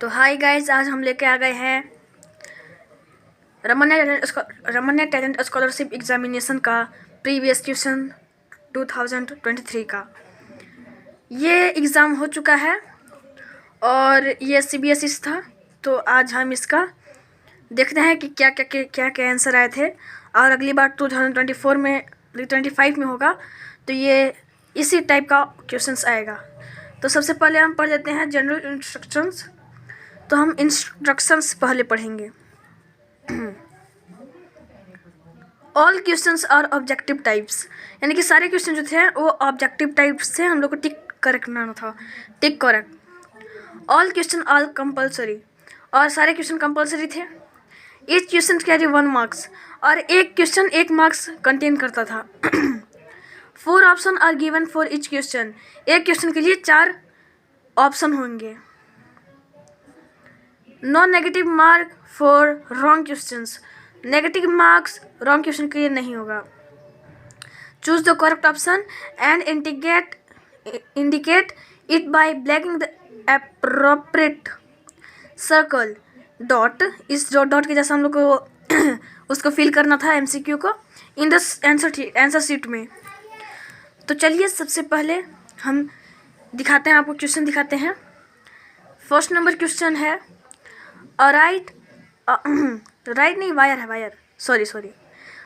तो hi guys, आज हम लेके आ गए हैं रमन्या टैलेंट स्कॉलरशिप एग्जामिनेशन का प्रीवियस क्वेश्चन 2023 का। ये एग्ज़ाम हो चुका है और ये CBSE से था। तो आज हम इसका देखते हैं कि क्या क्या आंसर आए थे। और अगली बार 2024 में 25 में होगा तो ये इसी टाइप का क्वेश्चंस आएगा। तो सबसे पहले हम पढ़ लेते हैं जनरल इंस्ट्रक्शंस। तो हम इंस्ट्रक्शंस पहले पढ़ेंगे। All questions are objective types, यानी कि सारे क्वेश्चन जो थे वो ऑब्जेक्टिव टाइप्स से हम लोग को टिक करना था। Tick correct. All question are compulsory, और सारे क्वेश्चन कंपलसरी थे। ईच क्वेश्चन कैरी 1 मार्क्स, और एक क्वेश्चन 1 मार्क्स कंटेन करता था। 4 option are given for each question, एक क्वेश्चन के लिए 4 ऑप्शन होंगे। No negative mark for wrong questions, negative marks wrong question के लिए नहीं होगा। Choose the correct option and indicate it by blacking the appropriate circle dot. इस dot के जैसा हम लोग को उसको फिल करना था MCQ को इन द आंसर शीट में। तो चलिए सबसे पहले हम दिखाते हैं, आपको क्वेश्चन दिखाते हैं। फर्स्ट नंबर क्वेश्चन है राइट नहीं, वायर है, wire, sorry.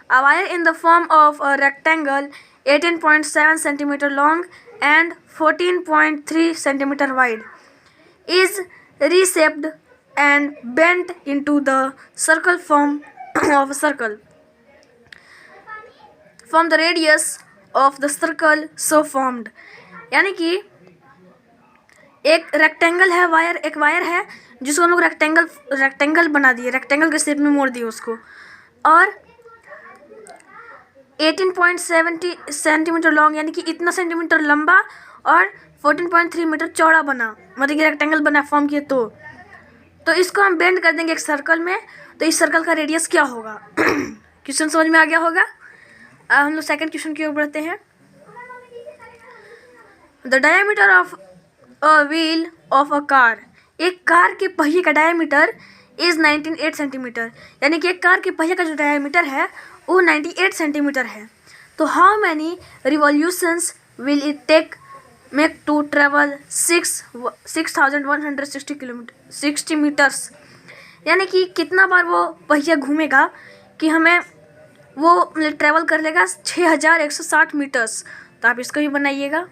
A wire in the form of a rectangle 18.7 centimeter long and 14.3 centimeter wide is reshaped and bent into the circle form of a circle from the radius of the circle so formed। यानी कि एक rectangle है, एक wire है जिसको हम लोग rectangle बना दिए, रेक्टेंगल के शेप में मोड़ दिए उसको, और 18.70 सेंटीमीटर लॉन्ग, यानी कि इतना सेंटीमीटर लंबा, और 14.3 मीटर चौड़ा बना, मतलब कि रेक्टेंगल बना फॉर्म किए। तो इसको हम बेंड कर देंगे एक सर्कल में। तो इस सर्कल का रेडियस क्या होगा? क्वेश्चन समझ में आ गया होगा। अब हम लोग सेकंड क्वेश्चन की ओर बढ़ते हैं। The diameter of a wheel of a car, एक कार के पहिए का डायमीटर इज 98 सेंटीमीटर, यानी कि एक कार के पहिए का जो डायमीटर है वो 98 सेंटीमीटर है। तो how many revolutions will it take make to travel 6160 metres, यानी कि कितना बार वो पहिया घूमेगा कि हमें वो ट्रेवल कर लेगा 6160 मीटर्स। तो आप इसको भी बनाइएगा।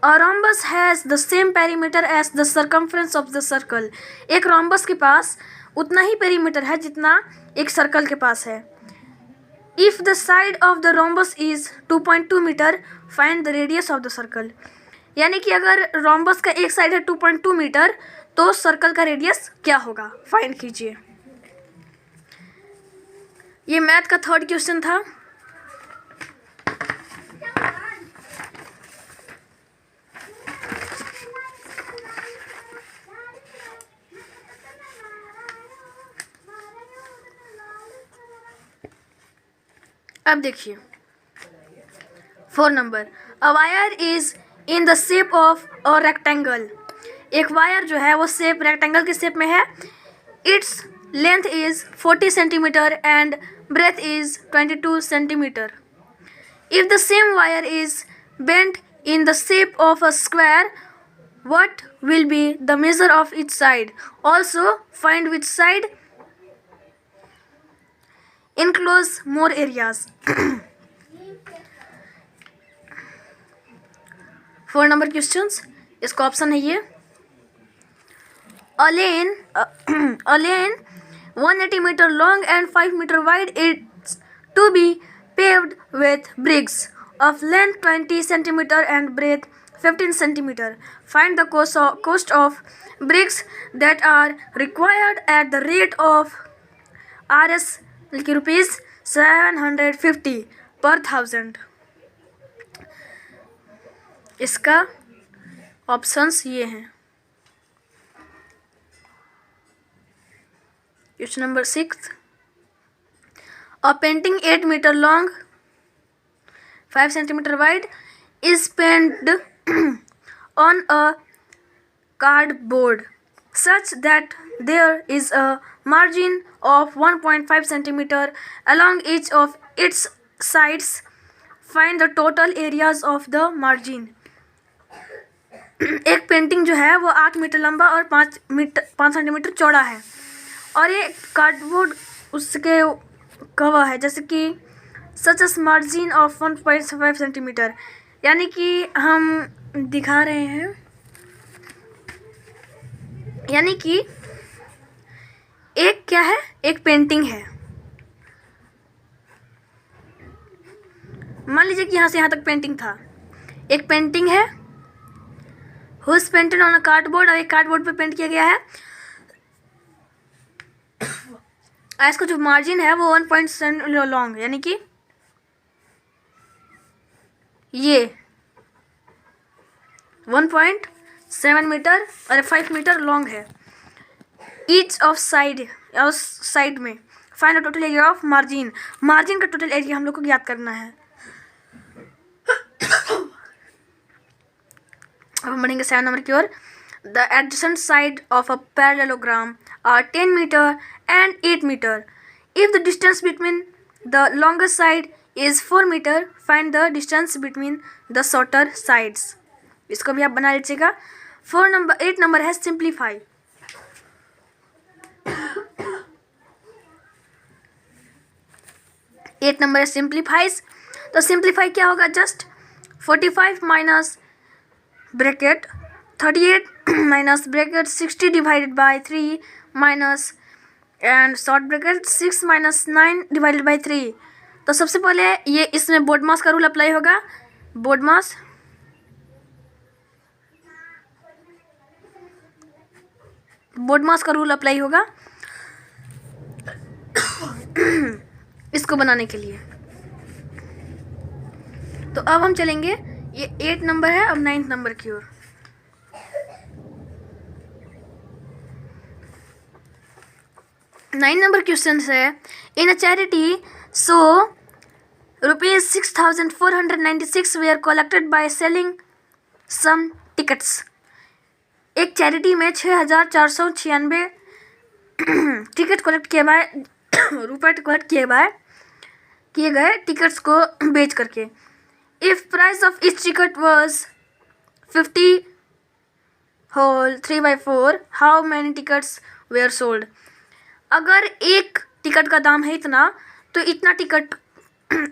A rhombus has the same perimeter as the circumference of the circle, एक rhombus के पास उतना ही पेरीमीटर है जितना एक सर्कल के पास है। If the side of the rhombus is 2.2 metre, find the radius of the circle, यानी कि अगर rhombus का एक साइड है 2.2 मीटर तो सर्कल का रेडियस क्या होगा, फाइंड कीजिए। ये मैथ का थर्ड क्वेश्चन था। अब देखिए 4 number, a wire is in the shape of a rectangle, एक वायर जो है वो शेप रेक्टेंगल के शेप में है। Its length is 40 centimetre and breadth is 22 centimetre. If the same wire is bent in the shape of a square, what will be the measure of each side? Also find which side enclose more areas। 4 number questions, इसका option है ये। A lane 180 meter long and 5 meter wide is to be paved with bricks of length 20 centimeter and breadth 15 centimeter. Find the cost of bricks that are required at the rate of rupees 750 per thousand। इसका options ये हैं। Question number 6, a painting 8 metre long 5 centimetre wide is painted on a cardboard such that there is a margin of 1.5 centimeter along each of its sides. Find the total areas of the margin. एक painting जो है वो 8 metre लंबा और 5 centimetre चौड़ा है और ये कार्डबोर्ड उसके कवर है, जैसे कि such as margin of 1.5 centimetre, यानी कि हम दिखा रहे हैं, यानी कि एक क्या है, एक पेंटिंग है। मान लीजिए कि यहाँ से यहाँ तक पेंटिंग था, एक पेंटिंग है who is painted on a cardboard, और एक कार्डबोर्ड पे पेंट किया गया है। इसका जो मार्जिन है वो 1.7 लॉन्ग, यानी कि ये 1.7 मीटर और 5 मीटर लॉन्ग है। ईच ऑफ साइड में find the total area of margin. Margin का टोटल एरिया हम लोग को ज्ञात करना है। अब हम बढ़ेंगे 7 नंबर की ओर। The adjacent side of a parallelogram are 10 meter and 8 meter. If the distance between the longest side is 4 meter, find the distance between the shorter sides. इसको भी आप बना लीजिएगा। 8 नंबर है सिंप्लीफाई। एट नंबर है simplifies. तो simplify क्या होगा, just 45 minus bracket 38 minus bracket 60 divided by 3 minus and short bracket 6 minus 9 divided by 3। तो सबसे पहले ये इसमें बोर्ड मास का रूल अप्लाई होगा। बोर्ड मास का रूल अप्लाई होगा इसको बनाने के लिए। तो अब हम चलेंगे, ये 8 नंबर है, अब 9 नंबर की ओर। नाइन नंबर क्वेश्चन है, in a charity so ₹6,496 were collected by selling some tickets. एक चैरिटी में 6,496 टिकट कलेक्ट किए गए टिकट्स को बेच करके। If price of each ticket was 50 whole 3/4, how many tickets were sold. अगर एक टिकट का दाम है इतना, तो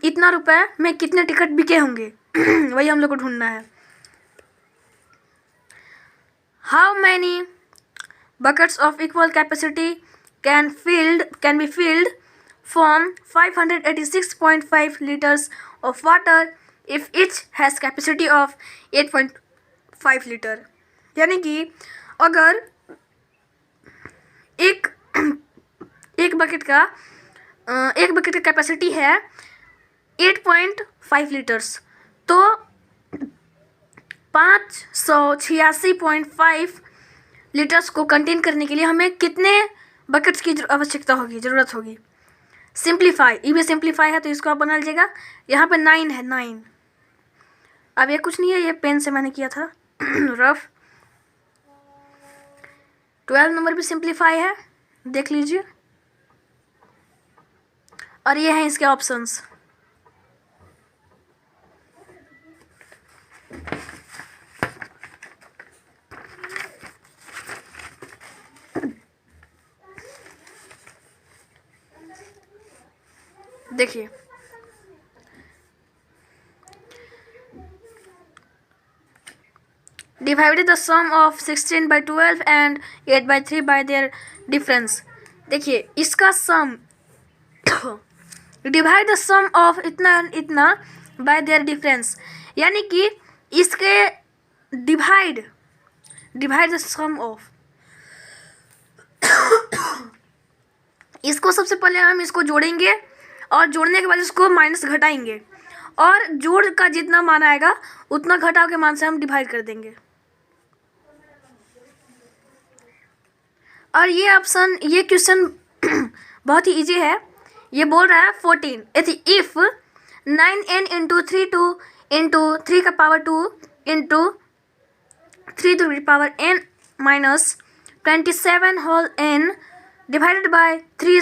इतना रुपए में कितने टिकट बिके होंगे वही हम लोग को ढूंढना है। How many buckets of equal capacity can be filled from 586.5 liters of water if each has capacity of 8.5 liter। यानी कि अगर एक बकेट का कैपेसिटी है 8.5 लीटर्स, तो 586.5 लीटर्स को कंटेन करने के लिए हमें कितने बकेट्स की ज़रूरत होगी। सिंप्लीफाई, ये भी सिंप्लीफाई है तो इसको आप बना लीजिएगा। यहाँ पे 9 है, 9। अब ये कुछ नहीं है, ये पेन से मैंने किया था रफ। 12 नंबर भी सिंप्लीफाई है, देख लीजिए। और ये हैं इसके ऑप्शंस। देखिए, divided the sum of 16/12 and 8/3 by their difference. देखिए, इसका sum divide the sum of इतना बाय देयर डिफरेंस, यानी कि इसके डिवाइड द सम ऑफ। इसको सबसे पहले हम इसको जोड़ेंगे और जोड़ने के बाद इसको माइनस घटाएंगे, और जोड़ का जितना मान आएगा उतना घटाव के मान से हम डिवाइड कर देंगे। और ये क्वेश्चन बहुत ही इजी है। ये बोल रहा है 14 इफ 9n इंटू 3 का power 2 into 3 to the power n minus 27 whole n divided by 3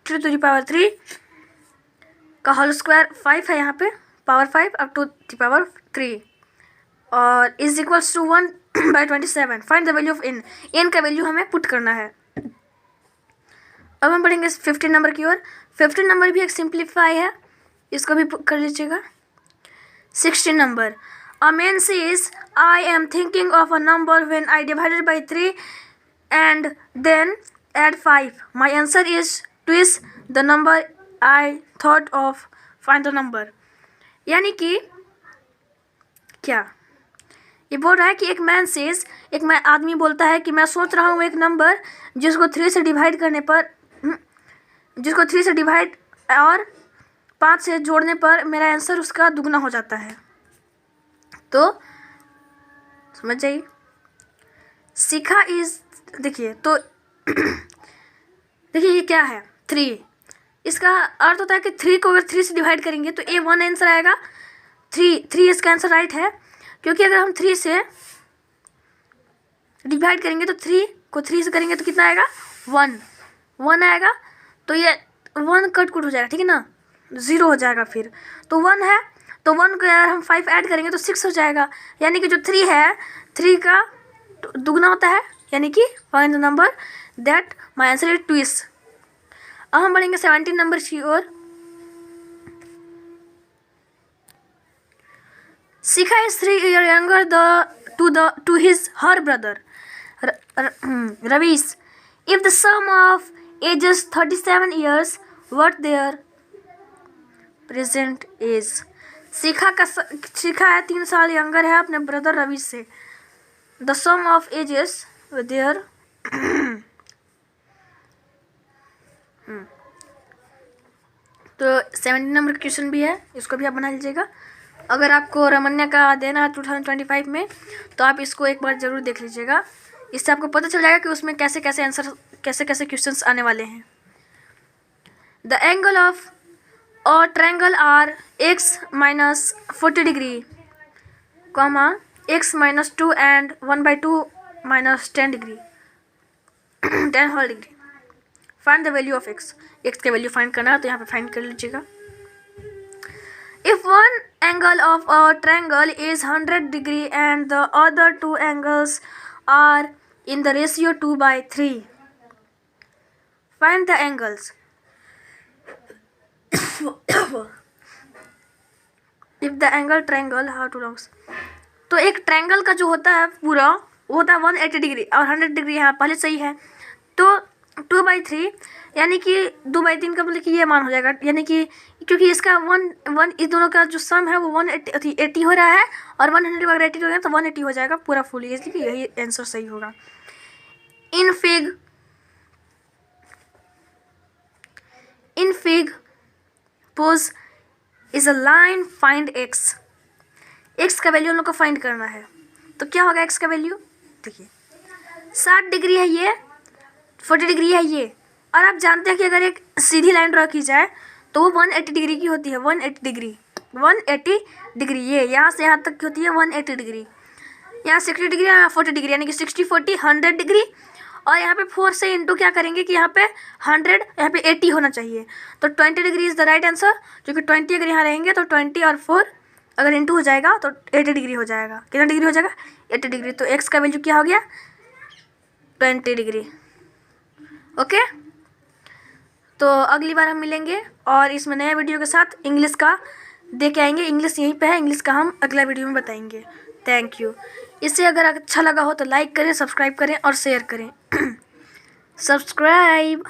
to the power 3 का होल स्क्वायर 5 है यहाँ पे, power 5 up to the power 3 और is equals to 1 by 27. Find the value of n. n का value हमें put करना है. अब हम पढ़ेंगे 15 नंबर की ओर. 15 नंबर भी एक सिंप्लीफाई है, इसको भी कर लीजिएगा. 16 number. A man says, I am thinking of a number when I divided by 3 and then add 5. My answer is twist the number I thought of. Find the number. यानी कि क्या ये बोल रहा है कि एक मैन सेज, एक मैं आदमी बोलता है कि मैं सोच रहा हूँ एक नंबर जिसको 3 से डिवाइड करने पर, जिसको 3 से डिवाइड और 5 से जोड़ने पर मेरा आंसर उसका दुगना हो जाता है. तो समझ जाइए. सीखा इज, देखिए तो देखिए ये क्या है 3. इसका अर्थ होता है कि 3 को अगर 3 से डिवाइड करेंगे तो ए 1 आंसर आएगा. 3 इसका आंसर राइट है, क्योंकि अगर हम 3 से डिवाइड करेंगे तो 3 को 3 से करेंगे तो कितना आएगा 1 आएगा. तो ये 1 कट हो जाएगा, ठीक है ना, 0 हो जाएगा. फिर तो 1 है, तो 1 को अगर हम 5 ऐड करेंगे तो 6 हो जाएगा. यानी कि जो 3 है 3 का दुगना होता है, यानी कि find the number that my answer is twist. अब हम बढ़ेंगे 17 नंबर की ओर. Sika is 3 years younger to her brother Ravish. If the sum of ages 37 years, what their present age? शिखा है 3 साल यंगर है अपने ब्रदर रवि से. The sum of ages there तो 17 नंबर क्वेश्चन भी है, इसको भी आप बना लीजिएगा. अगर आपको रमन्या का देना है 2025 में तो आप इसको एक बार ज़रूर देख लीजिएगा. इससे आपको पता चल जाएगा कि उसमें कैसे कैसे आंसर, कैसे कैसे क्वेश्चंस आने वाले हैं. द एंगल ऑफ और triangle are x minus 40 degree, comma x minus 2 and 1/2 minus 10 degree 10 whole degree. Find the value of x. x का वैल्यू फाइंड करना है तो यहाँ पे फाइंड कर लीजिएगा. If one angle of a triangle is 100 degree and the other 2 angles are in the ratio 2/3, find the angles. If the angle triangle how to longs, तो एक ट्रायंगल का जो होता है पूरा वो होता है 180 डिग्री और 100 डिग्री यहाँ पहले सही है. तो 2/3 यानी कि 2/3 का मतलब कि ये मान हो जाएगा, यानी कि क्योंकि इसका 1 इस दोनों का जो सम है वो 180 हो रहा है और 100 अगर 80 हो गया तो 180 हो जाएगा पूरा फुल, इसलिए यही आंसर सही होगा. In fig pose is a line, find x. X का वैल्यू हम लोग को फाइंड करना है. तो क्या होगा एक्स का वैल्यू, देखिए 60 डिग्री है ये, 40 डिग्री है ये, और आप जानते हैं कि अगर एक सीधी लाइन ड्रॉ की जाए तो वो 180 डिग्री की होती है. 180 डिग्री ये यहाँ से यहाँ तक की होती है 180 डिग्री. यहाँ 60 डिग्री, यहाँ 40 डिग्री, यानी कि 60 40 100 डिग्री. और यहाँ पे 4 से इंटू क्या करेंगे कि यहाँ पे 100, यहाँ पे 80 होना चाहिए. तो 20 degree is the right answer, क्योंकि 20 अगर यहाँ रहेंगे तो 20 और 4 अगर इंटू हो जाएगा तो 80 डिग्री हो जाएगा. कितना डिग्री हो जाएगा 80 डिग्री. तो एक्स का वैल्यू क्या हो गया 20 डिग्री. ओके, तो अगली बार हम मिलेंगे और इसमें नया वीडियो के साथ इंग्लिश का दे के आएंगे. इंग्लिश यहीं पे है, इंग्लिश का हम अगला वीडियो में बताएंगे. Thank you. इससे अगर अच्छा लगा हो तो लाइक करें, सब्सक्राइब करें और शेयर करें. सब्सक्राइब.